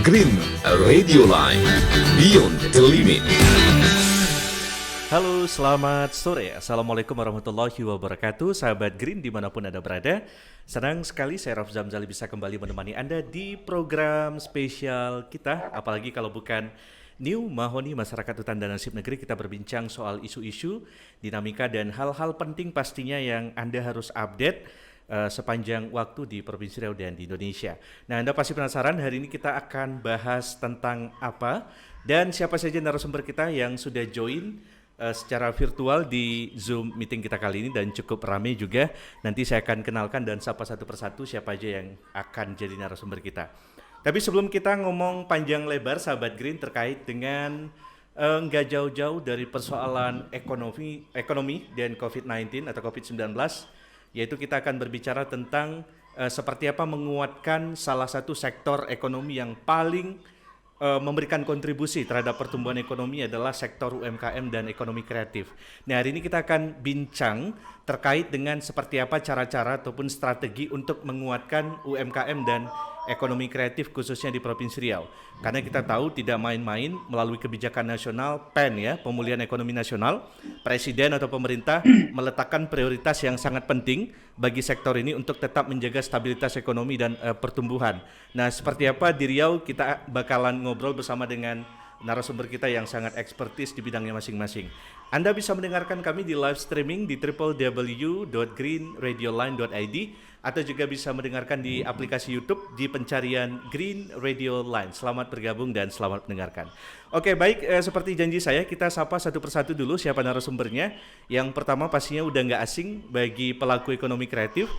Green Radio Line, Beyond the Limit. Halo, selamat sore. Assalamualaikum warahmatullahi wabarakatuh. Sahabat Green dimanapun Anda berada. Senang sekali saya Raff Zamzali bisa kembali menemani Anda di program spesial kita. Apalagi kalau bukan New Mahoni Masyarakat Hutan dan Nasib Negeri, kita berbincang soal isu-isu, dinamika dan hal-hal penting pastinya yang Anda harus update sepanjang waktu di Provinsi Riau dan di Indonesia. Nah, Anda pasti penasaran hari ini kita akan bahas tentang apa dan siapa saja narasumber kita yang sudah join secara virtual di Zoom meeting kita kali ini dan cukup ramai juga. Nanti saya akan kenalkan dan sapa satu persatu siapa aja yang akan jadi narasumber kita. Tapi sebelum kita ngomong panjang lebar sahabat Green terkait dengan nggak jauh-jauh dari persoalan ekonomi dan COVID-19 atau COVID-19, yaitu kita akan berbicara tentang seperti apa menguatkan salah satu sektor ekonomi yang paling memberikan kontribusi terhadap pertumbuhan ekonomi adalah sektor UMKM dan ekonomi kreatif. Nah, hari ini kita akan bincang terkait dengan seperti apa cara-cara ataupun strategi untuk menguatkan UMKM dan ekonomi kreatif khususnya di Provinsi Riau. Karena kita tahu tidak main-main melalui kebijakan nasional PEN ya, pemulihan ekonomi nasional, Presiden atau pemerintah meletakkan prioritas yang sangat penting bagi sektor ini untuk tetap menjaga stabilitas ekonomi dan pertumbuhan. Nah, seperti apa di Riau kita bakalan ngobrol bersama dengan narasumber kita yang sangat ekspertis di bidangnya masing-masing. Anda bisa mendengarkan kami di live streaming di www.greenradioline.id atau juga bisa mendengarkan di aplikasi YouTube di pencarian Green Radio Line. Selamat bergabung dan selamat mendengarkan. Oke, baik, seperti janji saya kita sapa satu persatu dulu siapa narasumbernya. Yang pertama pastinya udah nggak asing bagi pelaku ekonomi kreatif.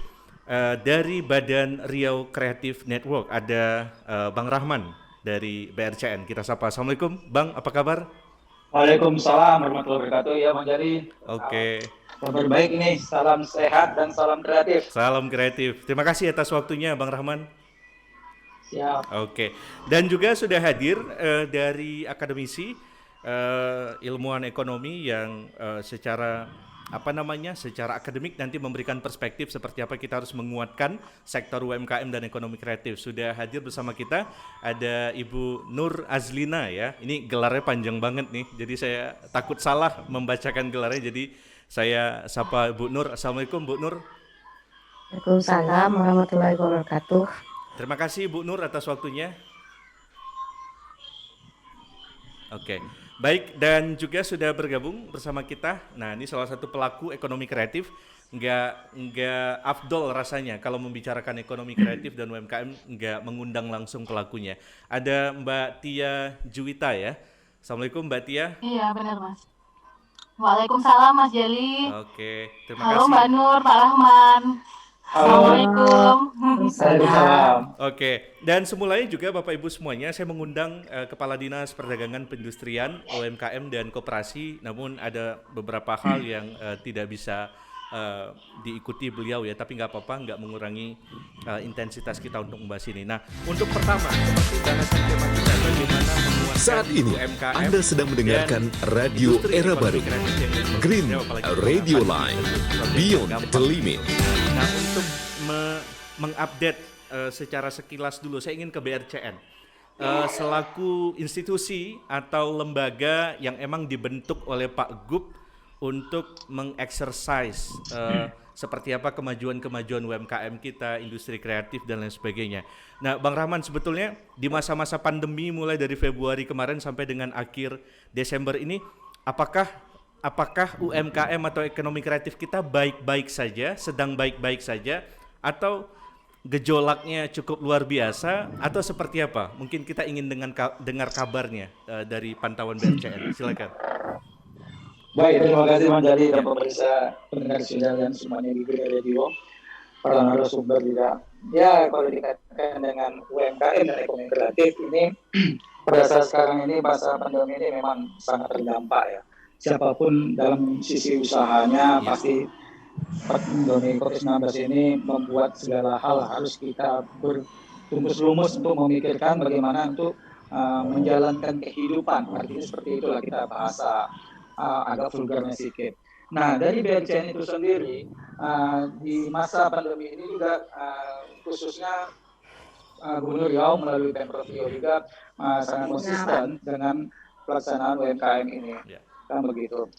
Dari Badan Riau Creative Network ada Bang Rahman dari BRCN. Kita sapa. Assalamualaikum Bang, apa kabar? Waalaikumsalam warahmatullahi wabarakatuh. Ya Bang Jari. Oke. Kabar baik nih, salam sehat dan salam kreatif. Salam kreatif. Terima kasih atas waktunya Bang Rahman. Siap. Oke. Dan juga sudah hadir dari akademisi ilmuwan ekonomi yang secara secara akademik nanti memberikan perspektif seperti apa kita harus menguatkan sektor UMKM dan ekonomi kreatif. Sudah hadir bersama kita ada Ibu Nur Azlina ya. Ini gelarnya panjang banget nih, jadi saya takut salah membacakan gelarnya, jadi saya sapa Bu Nur. Assalamualaikum Bu Nur. Waalaikumsalam warahmatullahi wabarakatuh. Terima kasih Bu Nur atas waktunya. Oke. Baik, dan juga sudah bergabung bersama kita. Nah, ini salah satu pelaku ekonomi kreatif. Nggak afdol rasanya kalau membicarakan ekonomi kreatif dan UMKM nggak mengundang langsung pelakunya. Ada Mbak Tia Juwita ya. Assalamualaikum Mbak Tia. Iya benar Mas. Waalaikumsalam Mas Jeli. Oke, terima Halo kasih. Mbak Nur, Pak Rahman. Assalamualaikum. Waalaikumsalam. Oke, dan semulanya juga Bapak Ibu semuanya, saya mengundang Kepala Dinas Perdagangan Perindustrian, UMKM dan Koperasi, namun ada beberapa hal yang tidak bisa diikuti beliau ya, tapi nggak apa-apa, nggak mengurangi intensitas kita untuk membahas ini. Nah, untuk pertama, seperti bahasan tema kita bagaimana menguatkan Saat ini UMKM Anda sedang mendengarkan Radio industri Era ekonomi Baru, kreatif yang ada di Green Riau, apalagi Radio dengan Line, pandemi Beyond the gampang. Limit. Nah, untuk mengupdate secara sekilas dulu, saya ingin ke BRCN. Selaku institusi atau lembaga yang emang dibentuk oleh Pak Gub untuk mengeksersis seperti apa kemajuan-kemajuan UMKM kita, industri kreatif dan lain sebagainya. Nah, Bang Rahman, sebetulnya di masa-masa pandemi mulai dari Februari kemarin sampai dengan akhir Desember ini, apakah UMKM atau ekonomi kreatif kita baik-baik saja, sedang baik-baik saja, atau gejolaknya cukup luar biasa, atau seperti apa? Mungkin kita ingin dengar kabarnya dari pantauan BRCN. Silakan. Baik, terima kasih Bang Jari dan pemirsa pendengar sekalian semuanya di Green Radio. Para narasumber juga. Ya, kalau dikaitkan dengan UMKM dan ekonomi kreatif ini pada saat sekarang ini masa pandemi ini memang sangat terdampak ya. Siapapun dalam sisi usahanya pasti pandemi COVID-19 ini membuat segala hal harus kita bertumbus lumus untuk memikirkan bagaimana untuk menjalankan kehidupan. Artinya seperti itulah kita bahasa agak vulgarnya sedikit. Nah, dari BRCN itu sendiri di masa pandemi ini juga khususnya Gubernur Riau melalui Pemprov Riau juga sangat konsisten dengan pelaksanaan UMKM ini. Kan begitu.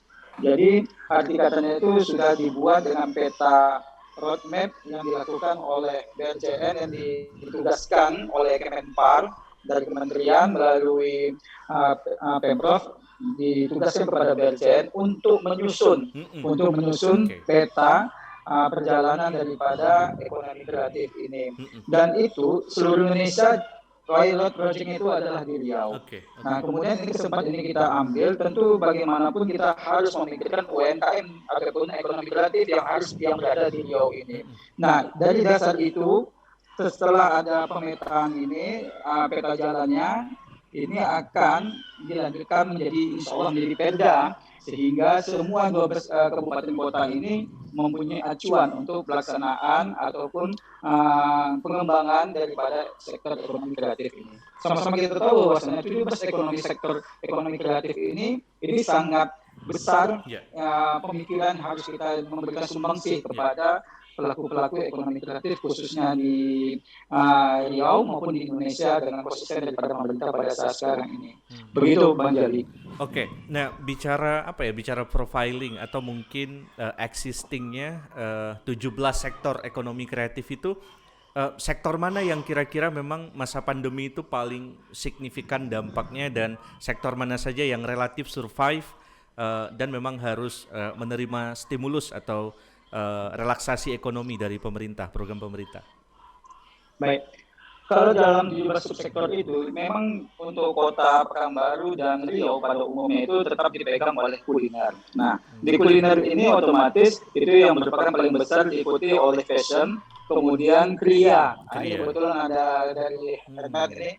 Jadi arti katanya itu sudah dibuat dengan peta roadmap yang dilakukan oleh BRCN yang ditugaskan oleh Kemenpar dari kementerian melalui Pemprov ditugaskan kepada BRCN untuk menyusun peta perjalanan daripada ekonomi kreatif ini. Dan itu seluruh Indonesia pilot project itu adalah di Riau. Nah, kemudian ini kesempatan ini kita ambil, tentu bagaimanapun kita harus memikirkan UMKM ataupun ekonomi kreatif yang berada di Riau ini. Nah, dari dasar itu, setelah ada pemetaan ini, peta jalannya, ini akan dilanjutkan menjadi insya Allah menjadi perda, sehingga semua 12 kabupaten kota ini mempunyai acuan untuk pelaksanaan ataupun pengembangan daripada sektor ekonomi kreatif ini. Sama-sama kita tahu bahwasanya 17 sektor ekonomi kreatif ini sangat besar. Pemikiran harus kita memberikan sumbangsih kepada pelaku-pelaku ekonomi kreatif khususnya di Riau maupun di Indonesia dengan konsisten daripada pemerintah pada saat sekarang ini. Begitu Bang Jali. Oke, nah bicara profiling atau mungkin existingnya 17 sektor ekonomi kreatif itu sektor mana yang kira-kira memang masa pandemi itu paling signifikan dampaknya dan sektor mana saja yang relatif survive dan memang harus menerima stimulus atau relaksasi ekonomi dari pemerintah, program pemerintah? Baik, kalau dalam 17 subsektor itu memang untuk kota Pekanbaru dan Riau pada umumnya itu tetap dipegang oleh kuliner. Nah, di kuliner ini otomatis itu yang merupakan paling besar diikuti oleh fashion, kemudian kriya. Ini kebetulan ada dari Hermet ini.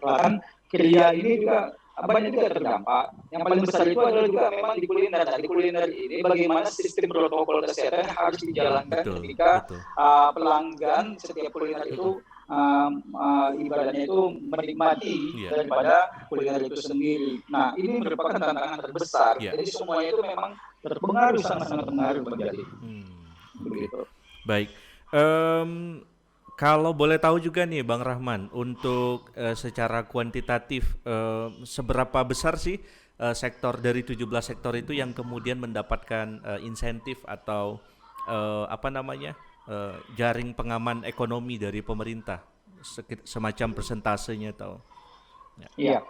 Bahkan kriya ini juga banyak juga terdampak. Yang paling besar itu adalah juga memang di kuliner. Nah, di kuliner ini bagaimana sistem protokol kesehatan harus dijalankan ketika pelanggan setiap kuliner itu ibaratnya itu menikmati daripada kuliner itu sendiri. Nah, ini merupakan tantangan terbesar. Jadi semuanya itu memang terpengaruh, sangat-sangat pengaruh menjadi. Begitu. Baik. Kalau boleh tahu juga nih Bang Rahman, untuk secara kuantitatif seberapa besar sih sektor dari 17 sektor itu yang kemudian mendapatkan insentif atau jaring pengaman ekonomi dari pemerintah, semacam persentasenya atau? Iya,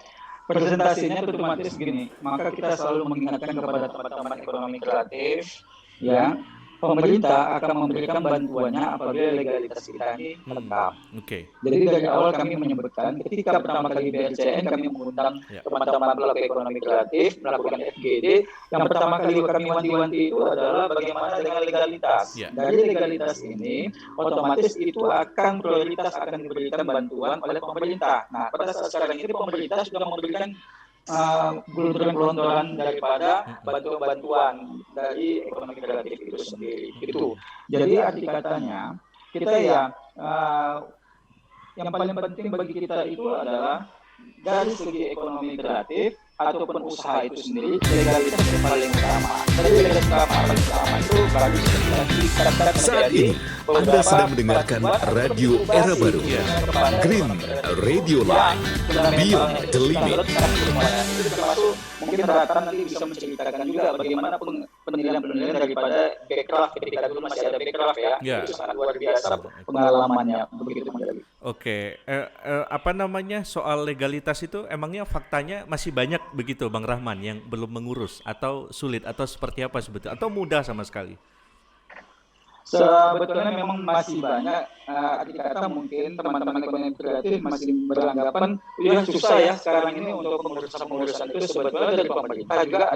presentasinya otomatis gini, maka kita selalu mengingatkan kepada teman-teman ekonomi kreatif, ya. Pemerintah akan memberikan bantuannya apabila legalitas kita ini lengkap. Jadi dari awal kami menyebutkan ketika pertama kali BRCN kami mengundang teman-teman pelaku ekonomi kreatif melakukan FGD, yang pertama kali kami wanti-wanti itu adalah bagaimana dengan legalitas. Dari legalitas ini otomatis itu akan prioritas akan diberikan bantuan oleh pemerintah. Nah, pada saat sekarang ini pemerintah sudah memberikan gelontoran daripada bantuan dari ekonomi kreatif itu sendiri. Jadi arti katanya kita yang paling penting bagi kita itu adalah dari segi ekonomi kreatif ataupun usaha itu sendiri, legalitas yang paling utama. Dari legalitas paling utama itu bagus saat ini Anda sedang mendengarkan Radio Era Baru, Green Radio Line, Beyond the Limit. Mungkin Ratan nanti bisa menceritakan juga bagaimana penilaian daripada Backcraft ketika dulu masih ada Backcraft ya. Itu sangat luar biasa pengalamannya begitu menjadi. Soal legalitas itu emangnya faktanya masih banyak begitu Bang Rahman yang belum mengurus atau sulit atau seperti apa sebetulnya atau mudah sama sekali? Sebetulnya memang masih banyak, arti kata mungkin teman-teman ekonomi kreatif masih beranggapan ya susah ya sekarang ini untuk pengurusan itu. Sebetulnya dari pemerintah juga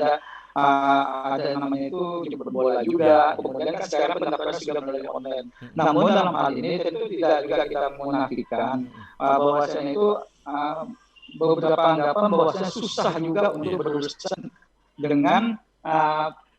ada namanya itu jemput bola juga, kemudian kan sekarang pendaftaran sudah melalui online. Namun dalam hal ini tentu tidak juga kita menafikan bahwasanya itu beberapa anggapan bahwasanya susah juga untuk berurusan dengan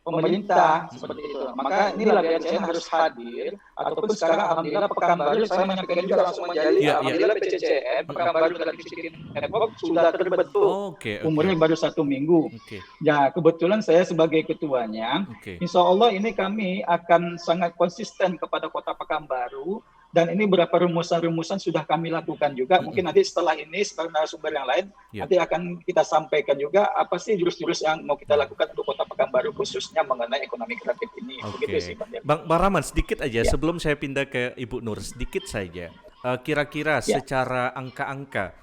pemerintah seperti itu. Maka inilah BRCN harus hadir, ataupun sekarang alhamdulillah Pekanbaru saya menyampaikan juga langsung menjadi alhamdulillah PCCN Pekanbaru Creativity Network sudah terbentuk. Umurnya baru 1 minggu. Ya, kebetulan saya sebagai ketuanya. Insya Allah ini kami akan sangat konsisten kepada Kota Pekanbaru Dan ini beberapa rumusan-rumusan sudah kami lakukan juga. Mungkin nanti setelah ini, setelah narasumber yang lain, nanti akan kita sampaikan juga apa sih jurus-jurus yang mau kita lakukan untuk Kota Pekanbaru khususnya mengenai ekonomi kreatif ini. Begitu sih, Bang Rahman, sedikit aja sebelum saya pindah ke Ibu Nur, sedikit saja. Kira-kira secara angka-angka,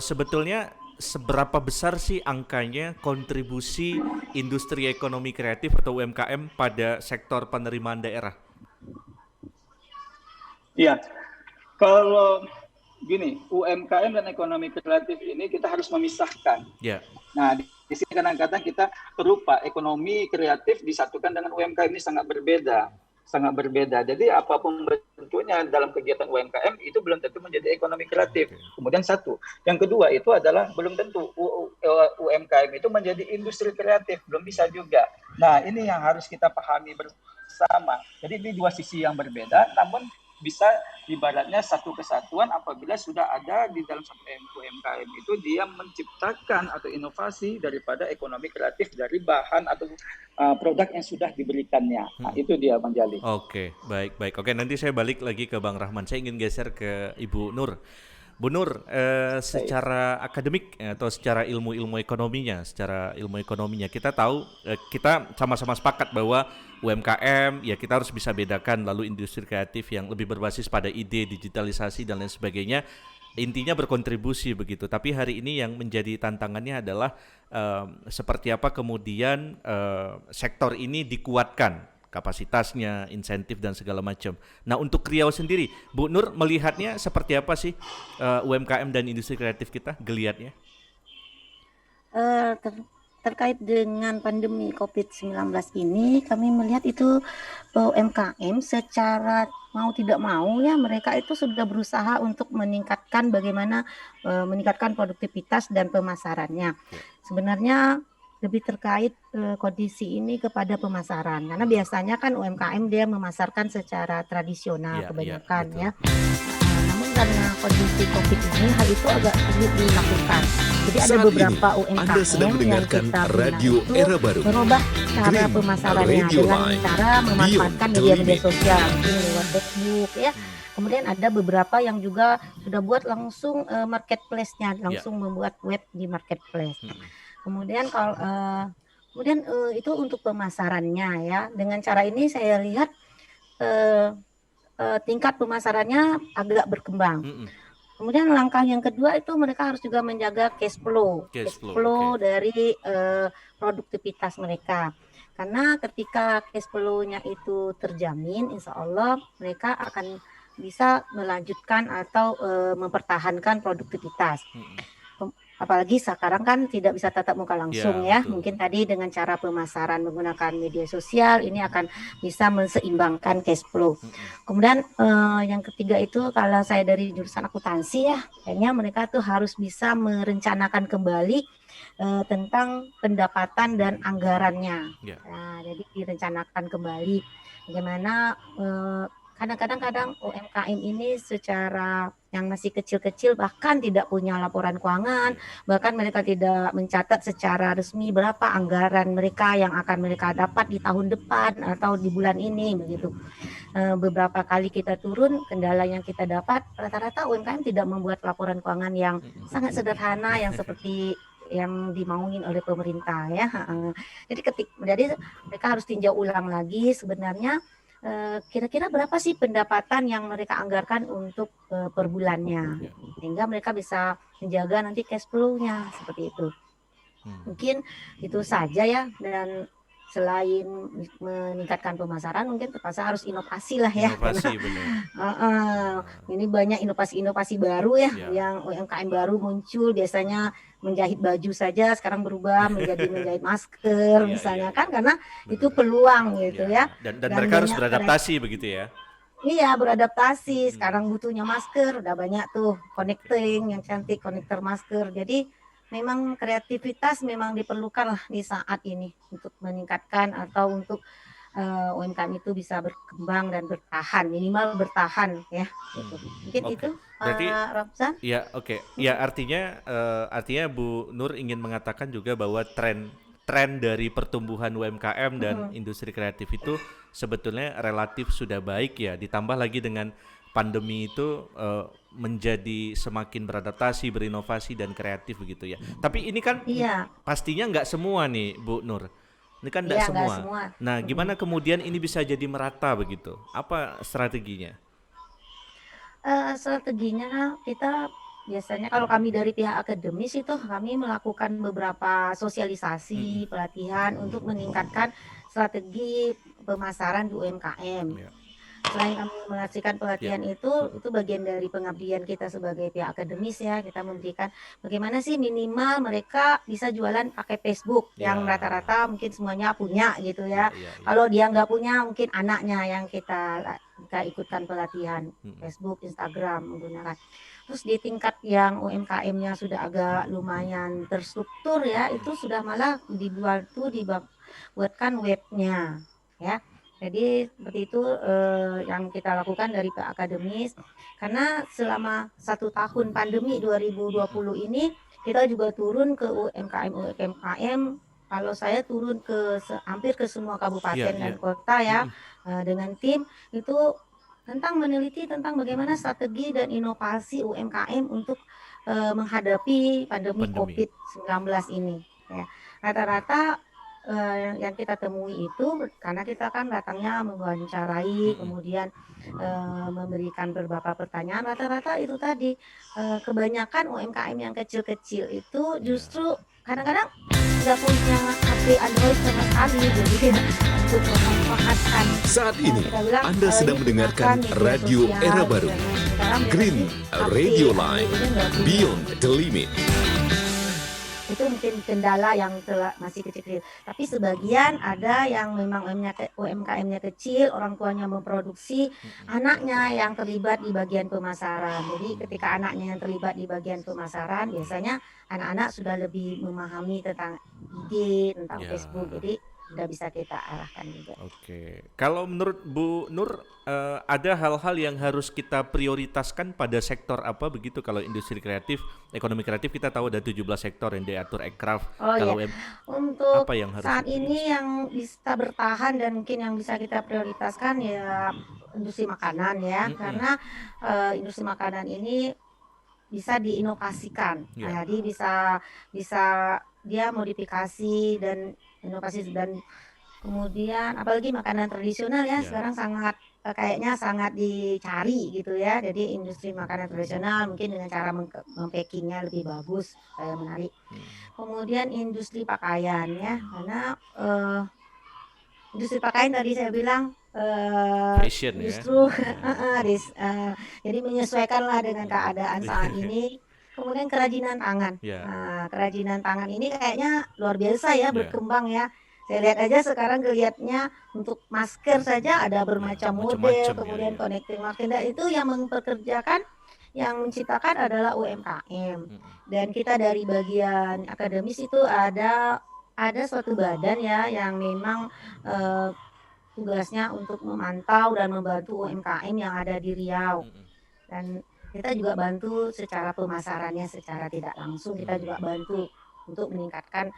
sebetulnya seberapa besar sih angkanya kontribusi industri ekonomi kreatif atau UMKM pada sektor penerimaan daerah? Iya, kalau gini, UMKM dan ekonomi kreatif ini kita harus memisahkan. Nah, di sini kadang-kadang kita terlupa ekonomi kreatif disatukan dengan UMKM ini sangat berbeda. Jadi apapun bentuknya dalam kegiatan UMKM itu belum tentu menjadi ekonomi kreatif. Kemudian satu, yang kedua itu adalah belum tentu UMKM itu menjadi industri kreatif, belum bisa juga. Nah, ini yang harus kita pahami bersama. Jadi ini dua sisi yang berbeda, namun bisa ibaratnya satu kesatuan apabila sudah ada di dalam satu UMKM itu dia menciptakan atau inovasi daripada ekonomi kreatif dari bahan atau produk yang sudah diberikannya. Nah, itu dia Bang Jali. Oke, baik. Oke, nanti saya balik lagi ke Bang Rahman. Saya ingin geser ke Ibu Nur. Bu Nur, secara akademik atau secara ilmu ekonominya, kita tahu, kita sama-sama sepakat bahwa UMKM ya kita harus bisa bedakan, lalu industri kreatif yang lebih berbasis pada ide, digitalisasi dan lain sebagainya, intinya berkontribusi begitu. Tapi hari ini yang menjadi tantangannya adalah seperti apa kemudian sektor ini dikuatkan, kapasitasnya, insentif dan segala macam. Nah, untuk Riau sendiri, Bu Nur melihatnya seperti apa sih UMKM dan industri kreatif kita, geliatnya? Terkait dengan pandemi COVID-19 ini, kami melihat itu UMKM secara mau tidak mau ya mereka itu sudah berusaha untuk meningkatkan bagaimana meningkatkan produktivitas dan pemasarannya. Sebenarnya lebih terkait kondisi ini kepada pemasaran, karena biasanya kan UMKM dia memasarkan secara tradisional kebanyakan ya. Namun karena kondisi COVID ini hal itu agak sulit dilakukan. Jadi ada beberapa UMKM yang kita Radio Era Baru, merubah cara pemasarannya dengan cara memanfaatkan media sosial, lewat Facebook ya. Kemudian ada beberapa yang juga sudah buat langsung marketplace-nya, langsung membuat web di marketplace. Kemudian itu untuk pemasarannya ya. Dengan cara ini saya lihat tingkat pemasarannya agak berkembang. Kemudian langkah yang kedua itu mereka harus juga menjaga cash flow dari produktivitas mereka. Karena ketika cash flow-nya itu terjamin, insya Allah mereka akan bisa melanjutkan atau mempertahankan produktivitas. Apalagi sekarang kan tidak bisa tatap muka langsung ya. Mungkin tadi dengan cara pemasaran menggunakan media sosial ini akan bisa menseimbangkan cash flow. Kemudian yang ketiga itu kalau saya dari jurusan akuntansi ya, kayaknya mereka tuh harus bisa merencanakan kembali tentang pendapatan dan anggarannya. Nah, jadi direncanakan kembali bagaimana kadang-kadang UMKM ini secara yang masih kecil-kecil bahkan tidak punya laporan keuangan, bahkan mereka tidak mencatat secara resmi berapa anggaran mereka yang akan mereka dapat di tahun depan atau di bulan ini begitu. Beberapa kali kita turun, kendala yang kita dapat rata-rata UMKM tidak membuat laporan keuangan yang sangat sederhana yang seperti yang dimauin oleh pemerintah ya. Jadi mereka harus tinjau ulang lagi sebenarnya kira-kira berapa sih pendapatan yang mereka anggarkan untuk per bulannya, sehingga mereka bisa menjaga nanti cash flow-nya seperti itu. Mungkin itu saja ya, dan selain meningkatkan pemasaran mungkin terpaksa harus inovasi lah ya. Inovasi benar. Ini banyak inovasi-inovasi baru ya, yang UMKM baru muncul, biasanya menjahit baju saja sekarang berubah menjadi menjahit masker misalnya kan, karena itu peluang gitu ya. Dan mereka harus beradaptasi begitu ya. Iya, beradaptasi. Sekarang butuhnya masker, udah banyak tuh connecting yang cantik, konektor masker. Jadi memang kreativitas memang diperlukan lah di saat ini untuk meningkatkan atau untuk UMKM itu bisa berkembang dan bertahan, minimal bertahan ya. Mungkin itu berarti Ramzan. Ya, ya artinya Bu Nur ingin mengatakan juga bahwa tren dari pertumbuhan UMKM dan industri kreatif itu sebetulnya relatif sudah baik ya, ditambah lagi dengan pandemi itu menjadi semakin beradaptasi, berinovasi dan kreatif begitu ya. Tapi ini kan pastinya nggak semua nih Bu Nur. Ini kan nggak semua. Nah, gimana kemudian ini bisa jadi merata begitu? Apa strateginya? Strateginya kita biasanya kalau kami dari pihak akademis itu kami melakukan beberapa sosialisasi, pelatihan untuk meningkatkan strategi pemasaran di UMKM. Selain kami mengasihkan pelatihan itu bagian dari pengabdian kita sebagai pihak akademis ya. Kita memberikan bagaimana sih minimal mereka bisa jualan pakai Facebook yang rata-rata mungkin semuanya punya gitu ya. Kalau dia nggak punya mungkin anaknya yang kita ikutkan pelatihan Facebook, Instagram menggunakan. Terus di tingkat yang UMKM-nya sudah agak lumayan terstruktur ya, itu sudah malah dibuatkan webnya ya. Jadi seperti itu yang kita lakukan dari Pak Akademis, karena selama 1 tahun pandemi 2020 ini kita juga turun ke UMKM. Kalau saya turun ke hampir ke semua kabupaten dan kota ya dengan tim itu tentang meneliti tentang bagaimana strategi dan inovasi UMKM untuk menghadapi pandemi COVID-19 ini. Ya. Rata-rata yang kita temui itu karena kita kan datangnya mewawancarai kemudian memberikan beberapa pertanyaan, rata-rata itu tadi kebanyakan UMKM yang kecil-kecil itu justru kadang-kadang nggak punya HP Android sama sekali, jadi untuk memanfaatkan. Saat ini Anda sedang mendengarkan Radio Era Baru, Green Radio Line, Beyond the Limit. Itu mungkin kendala yang masih kecil-kecil. Tapi sebagian ada yang memang UMKM-nya kecil, orang tuanya memproduksi, anaknya yang terlibat di bagian pemasaran. Jadi ketika anaknya yang terlibat di bagian pemasaran, biasanya anak-anak sudah lebih memahami tentang IG, tentang Facebook. Jadi sudah bisa kita arahkan juga. Oke. Kalau menurut Bu Nur, ada hal-hal yang harus kita prioritaskan pada sektor apa begitu? Kalau industri kreatif, ekonomi kreatif kita tahu ada 17 sektor yang diatur Ekraf. Untuk apa yang harus saat ini yang bisa bertahan dan mungkin yang bisa kita prioritaskan ya industri makanan ya, karena industri makanan ini bisa diinovasikan. Jadi bisa dia modifikasi dan inovasi, dan kemudian apalagi makanan tradisional ya sekarang kayaknya sangat dicari gitu ya. Jadi industri makanan tradisional mungkin dengan cara packingnya lebih bagus, menarik. Kemudian industri pakaian ya, karena industri pakaian tadi saya bilang fashion justru jadi menyesuaikanlah dengan keadaan saat ini. Kemudian kerajinan tangan. Kerajinan tangan ini kayaknya luar biasa ya berkembang ya. Saya lihat aja sekarang kelihatannya untuk masker saja ada bermacam model, kemudian connecting masker, itu yang mempekerjakan, yang menciptakan adalah UMKM. Dan kita dari bagian akademis itu ada suatu badan ya yang memang tugasnya untuk memantau dan membantu UMKM yang ada di Riau. Dan kita juga bantu secara pemasarannya secara tidak langsung, kita juga bantu untuk meningkatkan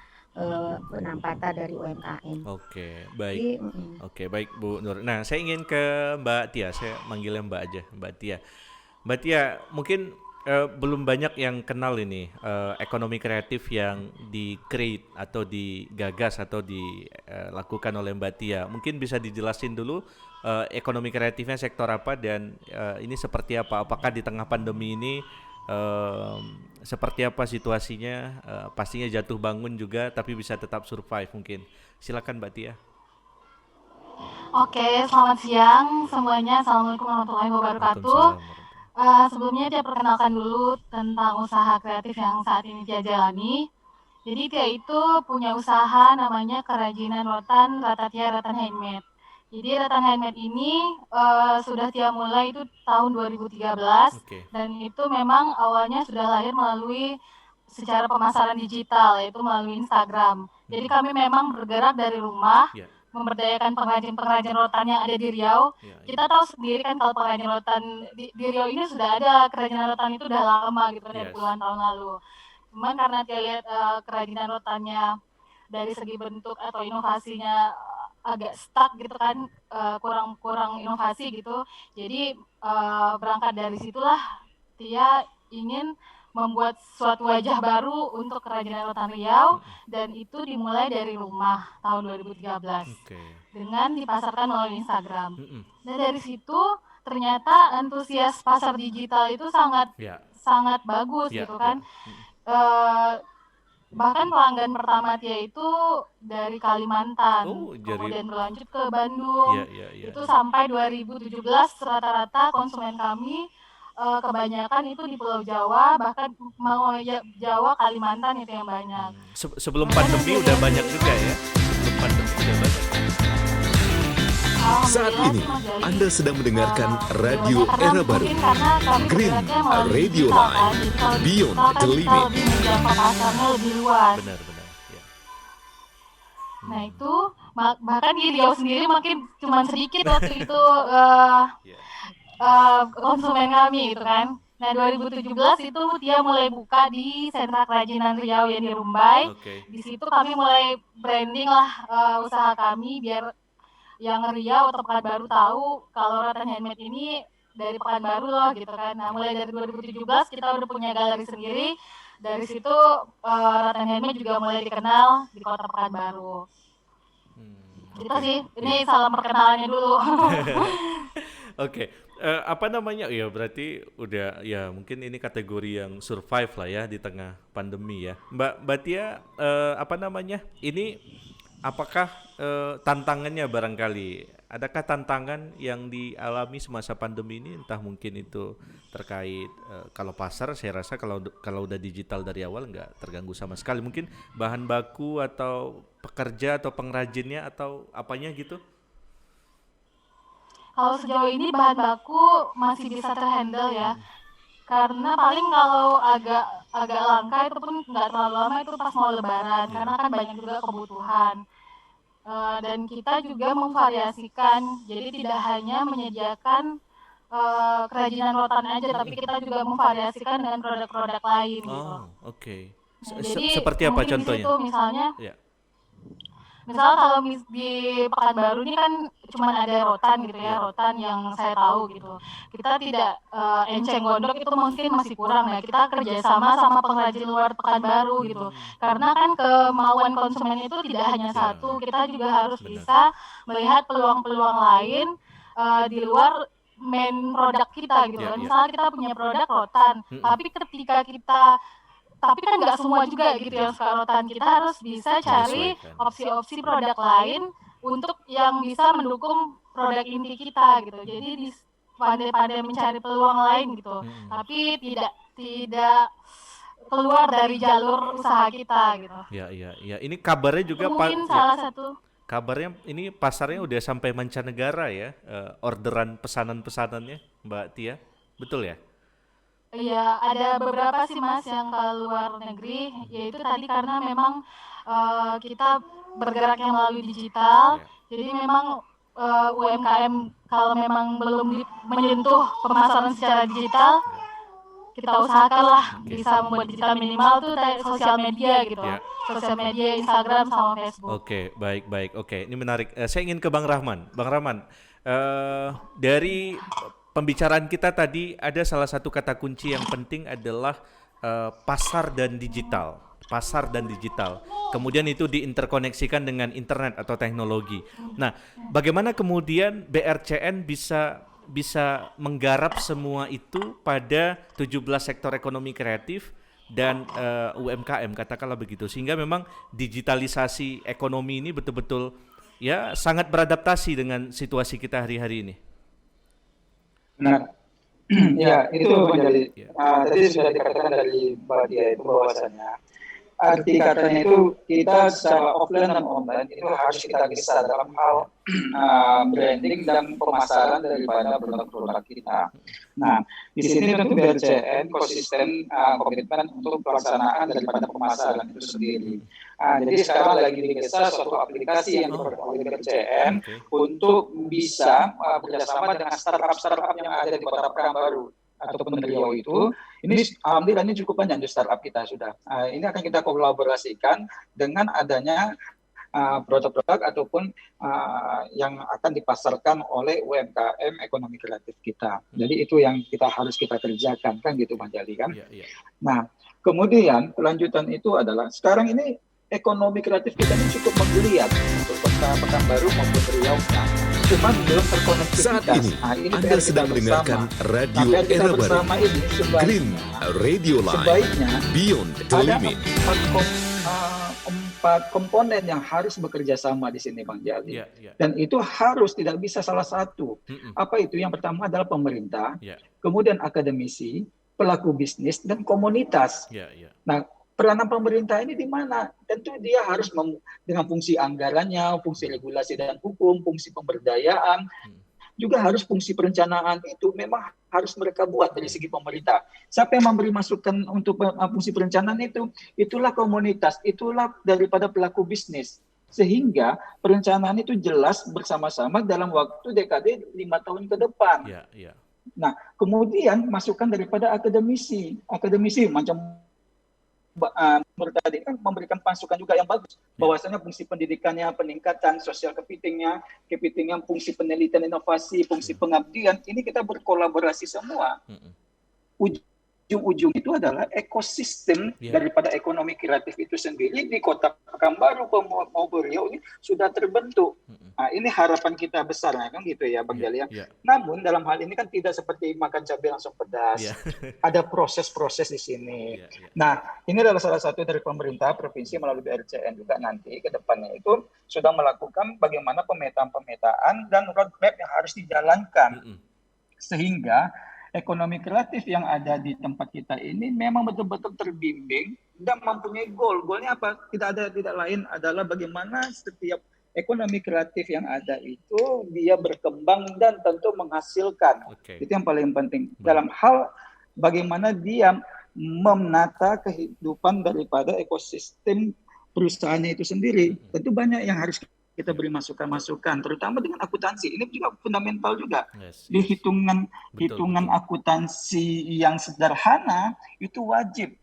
penempatan dari UMKM. Oke, baik. Oke, baik Bu Nur. Nah, saya ingin ke Mbak Tia, saya manggilnya Mbak aja, Mbak Tia. Mbak Tia, mungkin belum banyak yang kenal ini ekonomi kreatif yang di-create atau digagas atau dilakukan oleh Mbak Tia. Mungkin bisa dijelasin dulu ekonomi kreatifnya sektor apa dan ini seperti apa? Apakah di tengah pandemi ini seperti apa situasinya? Pastinya jatuh bangun juga, tapi bisa tetap survive mungkin. Silakan Mbak Tia. Oke, selamat siang semuanya. Assalamualaikum warahmatullahi wabarakatuh. Sebelumnya dia perkenalkan dulu tentang usaha kreatif yang saat ini dia jalani. Jadi dia itu punya usaha namanya Kerajinan Rotan Ratatia Ratan Handmade. Jadi Ratan Handmade ini sudah dia mulai itu tahun 2013 dan itu memang awalnya sudah lahir melalui secara pemasaran digital, yaitu melalui Instagram. Jadi kami memang bergerak dari rumah, memberdayakan pengrajin-pengrajin rotan yang ada di Riau. Kita tahu sendiri kan kalau pengrajin rotan di Riau ini sudah ada kerajinan rotan itu udah lama gitu, dari puluhan tahun lalu. Cuman karena dia lihat kerajinan rotannya dari segi bentuk atau inovasinya agak stuck gitu kan, kurang inovasi gitu. Jadi berangkat dari situlah Tia ingin membuat suatu wajah baru untuk kerajinan rotan Riau, dan itu dimulai dari rumah tahun 2013 dengan dipasarkan melalui Instagram. Dan dari situ ternyata antusias pasar digital itu sangat bagus gitu kan. Bahkan pelanggan pertama Tia itu dari Kalimantan, kemudian berlanjut ke Bandung. Itu sampai 2017 rata-rata konsumen kami kebanyakan itu di Pulau Jawa, bahkan mau Jawa, Kalimantan itu yang banyak. Sebelum pandemi udah banyak juga ya. Sebelum pandemi udah banyak. Saat ini Anda sedang mendengarkan Radio Era Baru, Green Radio Line, Beyond the Limit. Lebih luas. Benar. Ya. Nah itu bahkan di Riau sendiri makin cuma sedikit waktu itu konsumen kami gitu kan. Nah 2017 itu dia mulai buka di sentra kerajinan Riau yang di Rumbai. Di situ kami mulai branding lah usaha kami biar yang Riau atau Pekanbaru tahu kalau rotan handmade ini dari Pekanbaru loh gitu kan. Nah mulai dari 2017 kita udah punya galeri sendiri. Dari situ rotan handmade juga mulai dikenal di kota Pekanbaru. Gitu sih, ini salam perkenalannya dulu. Oke. Apa namanya? Ya berarti udah ya mungkin ini kategori yang survive lah ya di tengah pandemi ya. Mbak Tia, apa namanya? Ini apakah tantangannya barangkali? Adakah tantangan yang dialami semasa pandemi ini? Entah mungkin itu terkait kalau pasar, saya rasa kalau udah digital dari awal nggak terganggu sama sekali. Mungkin bahan baku atau pekerja atau pengrajinnya atau apanya gitu? Kalau sejauh ini bahan baku masih bisa terhandle ya. Karena paling kalau agak langka itu pun nggak terlalu lama, itu pas mau lebaran, karena kan banyak juga kebutuhan. Dan kita juga memvariasikan, jadi tidak hanya menyediakan kerajinan rotan aja, tapi kita juga memvariasikan dengan produk-produk lain gitu. Nah, jadi seperti apa contohnya? Situ, misalnya kalau di Pekanbaru ini kan cuma ada rotan gitu ya, rotan yang saya tahu gitu. Kita tidak enceng gondok itu mungkin masih kurang. Nah kita kerjasama sama pengrajin luar Pekanbaru gitu. Karena kan kemauan konsumen itu tidak hanya satu. Kita juga harus bisa melihat peluang-peluang lain di luar main produk kita gitu. Misalnya kita punya produk rotan, tapi ketika tapi kan nggak semua juga gitu yang suka rotan. Kita harus bisa cari opsi-opsi produk lain untuk yang bisa mendukung produk inti kita gitu. Jadi pandai-pandai mencari peluang lain gitu. Tapi tidak keluar dari jalur usaha kita gitu. Ya. Ini kabarnya juga mungkin salah satu. Kabarnya ini pasarnya udah sampai mancanegara ya, orderan pesanan-pesanannya, Mbak Tia. Betul ya? Iya, ada beberapa sih Mas yang ke luar negeri, yaitu tadi karena memang kita bergeraknya melalui digital, jadi memang UMKM kalau memang belum menyentuh pemasaran secara digital, kita usahakanlah bisa membuat digital minimal tuh sosial media gitu, sosial media Instagram sama Facebook. Oke, baik. Oke, ini menarik. Saya ingin ke Bang Rahman. Bang Rahman, dari pembicaraan kita tadi ada salah satu kata kunci yang penting adalah pasar dan digital. Kemudian itu diinterkoneksikan dengan internet atau teknologi. Nah, bagaimana kemudian BRCN bisa menggarap semua itu pada 17 sektor ekonomi kreatif dan UMKM katakanlah begitu, sehingga memang digitalisasi ekonomi ini betul-betul ya sangat beradaptasi dengan situasi kita hari-hari ini. Benar. Ya, itu menjadi tadi sudah dikatakan dari Mbak Tia itu bahwasannya arti katanya itu kita secara offline dan online itu harus kita bisa dalam hal branding dan pemasaran daripada produk-produk kita. Nah, di sini tentu BRCN konsisten komitmen untuk pelaksanaan daripada pemasaran itu sendiri. Jadi sekarang lagi digesah suatu aplikasi yang diproduksi oleh BRCN untuk bisa bekerjasama dengan startup yang ada di Kota Pekanbaru ataupun Riau itu. Ini alhamdulillah ini cukup banyak untuk startup kita sudah. Ini akan kita kolaborasikan dengan adanya produk-produk ataupun yang akan dipasarkan oleh UMKM ekonomi kreatif kita. Jadi itu yang harus kita kerjakan kan gitu Bang Jali kan. Nah, kemudian kelanjutan itu adalah sekarang ini ekonomi kreatif kita ini cukup menggeliat untuk Kota Pekanbaru maupun Riau. Cuman belum terkonektivitas. Saat ini, Anda sedang mendengarkan Radio Era Baru, Green Radio Line, Beyond the Limit. Empat komponen yang harus bekerja sama di sini Bang Jali. Dan itu harus tidak bisa salah satu. Apa itu? Yang pertama adalah pemerintah, kemudian akademisi, pelaku bisnis, dan komunitas. Nah, peranan pemerintah ini di mana? Tentu dia harus dengan fungsi anggarannya, fungsi regulasi dan hukum, fungsi pemberdayaan, juga harus fungsi perencanaan itu memang harus mereka buat dari segi pemerintah. Siapa yang memberi masukan untuk fungsi perencanaan itu? Itulah komunitas, itulah daripada pelaku bisnis. Sehingga perencanaan itu jelas bersama-sama dalam waktu dekade 5 tahun ke depan. Nah, kemudian masukan daripada akademisi macam tadi kan memberikan masukan juga yang bagus bahwasanya fungsi pendidikannya, peningkatan sosial kepitingnya, fungsi penelitian inovasi, fungsi pengabdian ini kita berkolaborasi semua. Ujung-ujung itu adalah ekosistem daripada ekonomi kreatif itu sendiri di Kota Pekanbaru maupun Riau ini sudah terbentuk. Nah, ini harapan kita besar kan gitu ya Bang Jali. Namun dalam hal ini kan tidak seperti makan cabai langsung pedas. Ada proses-proses di sini. Nah, ini adalah salah satu dari pemerintah provinsi melalui BRCN juga nanti ke depannya itu sudah melakukan bagaimana pemetaan dan roadmap yang harus dijalankan. Sehingga ekonomi kreatif yang ada di tempat kita ini memang betul-betul terbimbing dan mempunyai goal. Goalnya apa? Tidak lain adalah bagaimana setiap ekonomi kreatif yang ada itu dia berkembang dan tentu menghasilkan. Itu yang paling penting. Dalam hal bagaimana dia menata kehidupan daripada ekosistem perusahaannya itu sendiri. Tentu banyak yang harus kita beri masukan-masukan, terutama dengan akuntansi. Ini juga fundamental juga. Di hitungan akuntansi yang sederhana itu wajib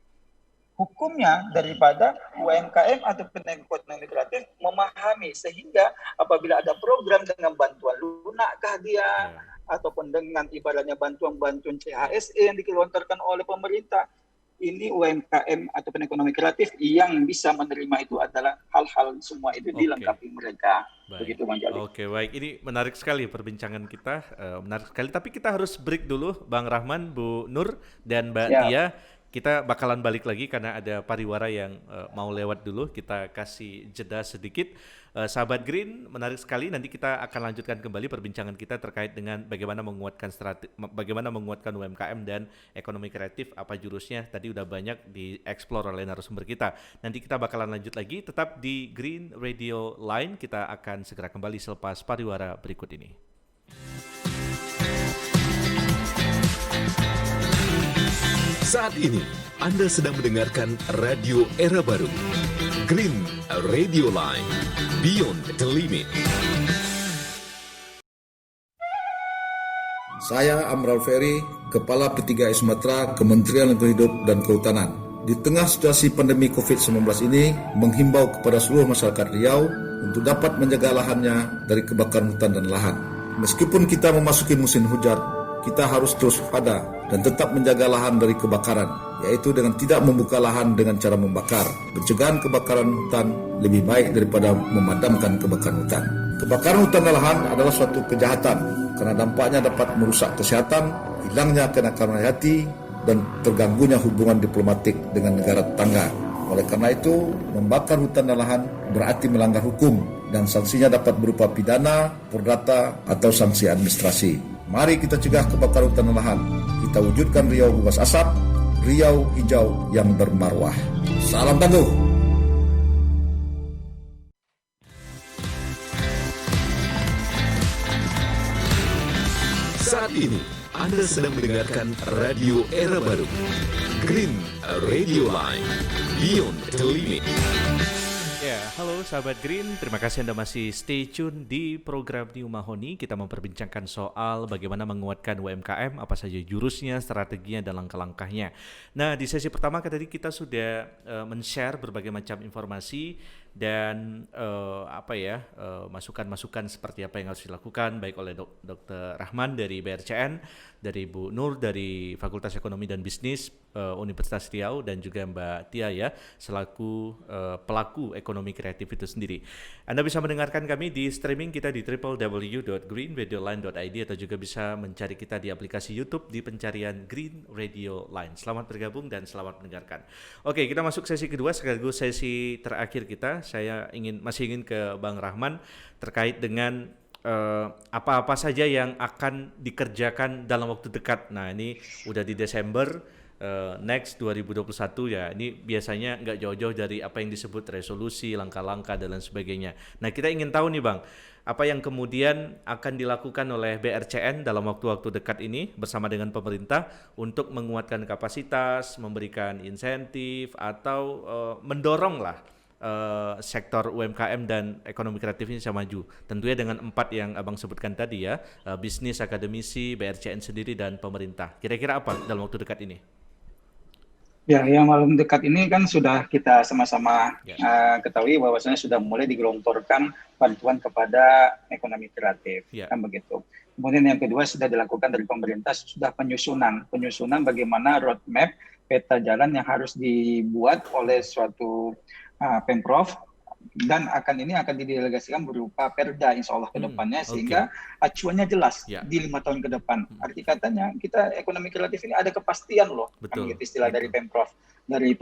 hukumnya daripada UMKM atau ekonomi kreatif memahami, sehingga apabila ada program dengan bantuan lunakkah dia ataupun dengan ibaratnya bantuan-bantuan CHSE yang dikelontarkan oleh pemerintah, ini UMKM atau ekonomi kreatif yang bisa menerima itu adalah hal-hal semua itu dilengkapi mereka. Begitu Bang Jali. Baik. Ini menarik sekali perbincangan kita, menarik sekali. Tapi kita harus break dulu, Bang Rahman, Bu Nur, dan Mbak Tia. Kita bakalan balik lagi karena ada pariwara yang mau lewat dulu. Kita kasih jeda sedikit. Sahabat Green, menarik sekali. Nanti kita akan lanjutkan kembali perbincangan kita terkait dengan bagaimana menguatkan UMKM dan ekonomi kreatif, apa jurusnya. Tadi udah banyak dieksplor oleh narasumber kita. Nanti kita bakalan lanjut lagi. Tetap di Green Radio Line. Kita akan segera kembali selepas pariwara berikut ini. Saat ini, Anda sedang mendengarkan Radio Era Baru, Green Radio Line, Beyond the Limit. Saya Amral Ferry, Kepala P3I Sumatera, Kementerian Lingkungan Hidup dan Kehutanan. Di tengah situasi pandemi COVID-19 ini, menghimbau kepada seluruh masyarakat Riau untuk dapat menjaga lahannya dari kebakaran hutan dan lahan. Meskipun kita memasuki musim hujan, kita harus terus waspada dan tetap menjaga lahan dari kebakaran, yaitu dengan tidak membuka lahan dengan cara membakar. Pencegahan kebakaran hutan lebih baik daripada memadamkan kebakaran hutan. Kebakaran hutan dan lahan adalah suatu kejahatan karena dampaknya dapat merusak kesehatan, hilangnya kenakalan hayati, dan terganggunya hubungan diplomatik dengan negara tetangga. Oleh karena itu, membakar hutan dan lahan berarti melanggar hukum dan sanksinya dapat berupa pidana, perdata, atau sanksi administrasi. Mari kita cegah kebakaran hutan dan lahan. Kita wujudkan Riau bebas asap, Riau hijau yang bermarwah. Salam tangguh. Saat ini, Anda sedang mendengarkan Radio Era Baru, Green Radio Line, Beyond the Limit. Halo sahabat Green, terima kasih Anda masih stay tune di program New Mahoni. Kita memperbincangkan soal bagaimana menguatkan UMKM, apa saja jurusnya, strateginya, dan langkah-langkahnya. Nah, di sesi pertama tadi kita sudah men-share berbagai macam informasi dan masukan-masukan seperti apa yang harus dilakukan baik oleh Dr. Rahman dari BRCN, dari Bu Nur dari Fakultas Ekonomi dan Bisnis Universitas Riau, dan juga Mbak Tia ya selaku pelaku ekonomi kreatif itu sendiri. Anda bisa mendengarkan kami di streaming kita di www.greenradioline.id atau juga bisa mencari kita di aplikasi YouTube di pencarian Green Radio Line. Selamat bergabung dan selamat mendengarkan. Oke, kita masuk sesi kedua sekaligus sesi terakhir kita. Saya masih ingin ke Bang Rahman terkait dengan apa-apa saja yang akan dikerjakan dalam waktu dekat. Nah, ini udah di Desember next 2021 ya. Ini biasanya nggak jauh-jauh dari apa yang disebut resolusi, langkah-langkah dan lain sebagainya. Nah, kita ingin tahu nih Bang, apa yang kemudian akan dilakukan oleh BRCN dalam waktu-waktu dekat ini bersama dengan pemerintah untuk menguatkan kapasitas, memberikan insentif atau mendorong lah sektor UMKM dan ekonomi kreatif ini bisa maju. Tentunya dengan 4 yang Abang sebutkan tadi ya, bisnis, akademisi, BRCN sendiri dan pemerintah. Kira-kira apa dalam waktu dekat ini? Ya, yang malam dekat ini kan sudah kita sama-sama ketahui bahwasanya sudah mulai digelontorkan bantuan kepada ekonomi kreatif, kan begitu. Kemudian yang kedua sudah dilakukan dari pemerintah, sudah penyusunan bagaimana roadmap peta jalan yang harus dibuat oleh suatu Pemprov, dan akan didelegasikan berupa perda insya Allah ke depannya, sehingga acuannya jelas di 5 tahun ke depan. Arti katanya kita ekonomi kreatif ini ada kepastian loh, kan gitu istilah dari Pemprov, dari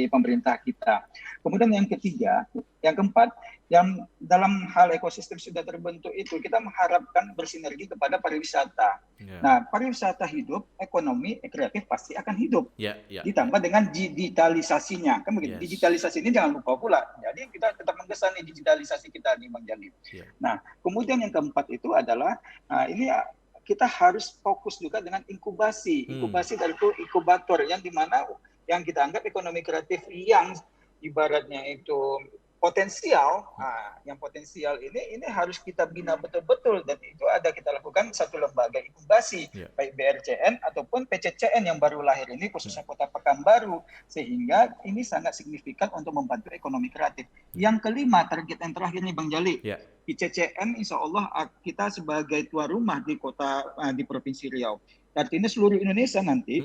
pemerintah kita. Kemudian yang ketiga, yang keempat, yang dalam hal ekosistem sudah terbentuk itu, kita mengharapkan bersinergi kepada pariwisata. Nah, pariwisata hidup, ekonomi kreatif pasti akan hidup. Ditambah dengan digitalisasinya, kan begitu. Digitalisasi ini jangan lupa pula. Jadi kita tetap mengesan digitalisasi kita nih Bang Jali. Nah, kemudian yang keempat itu adalah ini kita harus fokus juga dengan inkubasi dari itu inkubator yang dimana yang kita anggap ekonomi kreatif yang ibaratnya itu potensial. Yang potensial ini harus kita bina betul-betul, dan itu ada kita lakukan satu lembaga inkubasi, baik BRCN ataupun PCCN yang baru lahir ini, khususnya Kota Pekanbaru, sehingga ini sangat signifikan untuk membantu ekonomi kreatif. Yang kelima, target yang terakhir nih Bang Jali, PCCN insya Allah kita sebagai tuan rumah di di Provinsi Riau. Artinya seluruh Indonesia nanti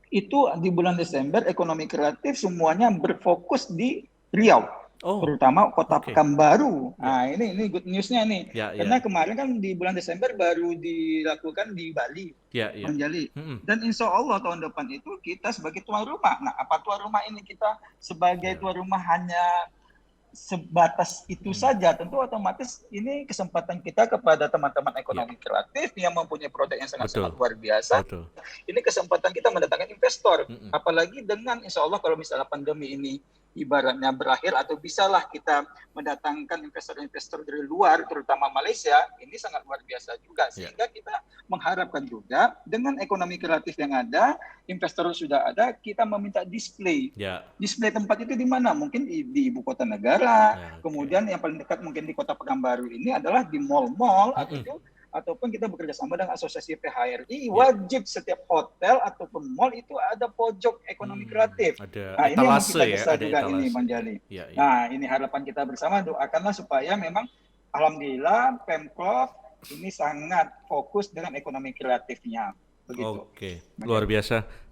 itu di bulan Desember ekonomi kreatif semuanya berfokus di Riau. Terutama Kota Pekanbaru. Nah, ini good news-nya nih. Karena kemarin kan di bulan Desember baru dilakukan di Bali, Bang Jali. Dan insya Allah tahun depan itu kita sebagai tuan rumah. Nah, apa tuan rumah ini kita sebagai tuan rumah hanya sebatas itu saja, tentu otomatis ini kesempatan kita kepada teman-teman ekonomi kreatif yang mempunyai produk yang sangat-sangat luar biasa. Ini kesempatan kita mendatangkan investor, apalagi dengan insya Allah kalau misalnya pandemi ini ibaratnya berakhir atau bisalah kita mendatangkan investor-investor dari luar, terutama Malaysia, ini sangat luar biasa juga. Sehingga kita mengharapkan juga dengan ekonomi kreatif yang ada, investor sudah ada, kita meminta display. Display tempat itu di mana? Mungkin di ibu kota negara, kemudian yang paling dekat mungkin di Kota Pekanbaru ini adalah di mall-mall ataupun kita bekerja sama dengan asosiasi PHRI, wajib setiap hotel ataupun mall itu ada pojok ekonomi kreatif. Nah, ini yang kita bisa juga ini Bang Jali. Nah, ini harapan kita bersama, doakanlah supaya memang alhamdulillah Pemprov ini sangat fokus dengan ekonomi kreatifnya. Begitu. Luar biasa.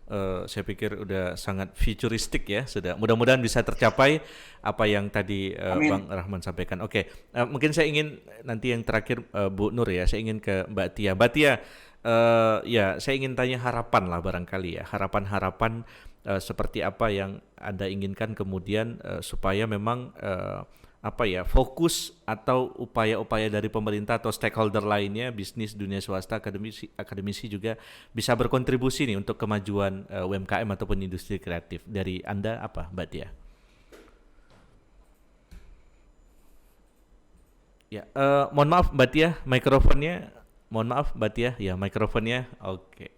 Saya pikir udah sangat futuristik ya, sudah. Mudah-mudahan bisa tercapai apa yang tadi Bang Rahman sampaikan. Mungkin saya ingin nanti yang terakhir Bu Nur ya, saya ingin ke Mbak Tia. Mbak Tia, saya ingin tanya harapan lah barangkali ya, harapan-harapan seperti apa yang Anda inginkan kemudian supaya memang fokus atau upaya-upaya dari pemerintah atau stakeholder lainnya, bisnis, dunia swasta, akademisi juga bisa berkontribusi nih untuk kemajuan UMKM ataupun industri kreatif. Dari Anda apa, Mbak Tia? Mohon maaf Mbak Tia, mikrofonnya. Mohon maaf Mbak Tia, ya mikrofonnya. Baik.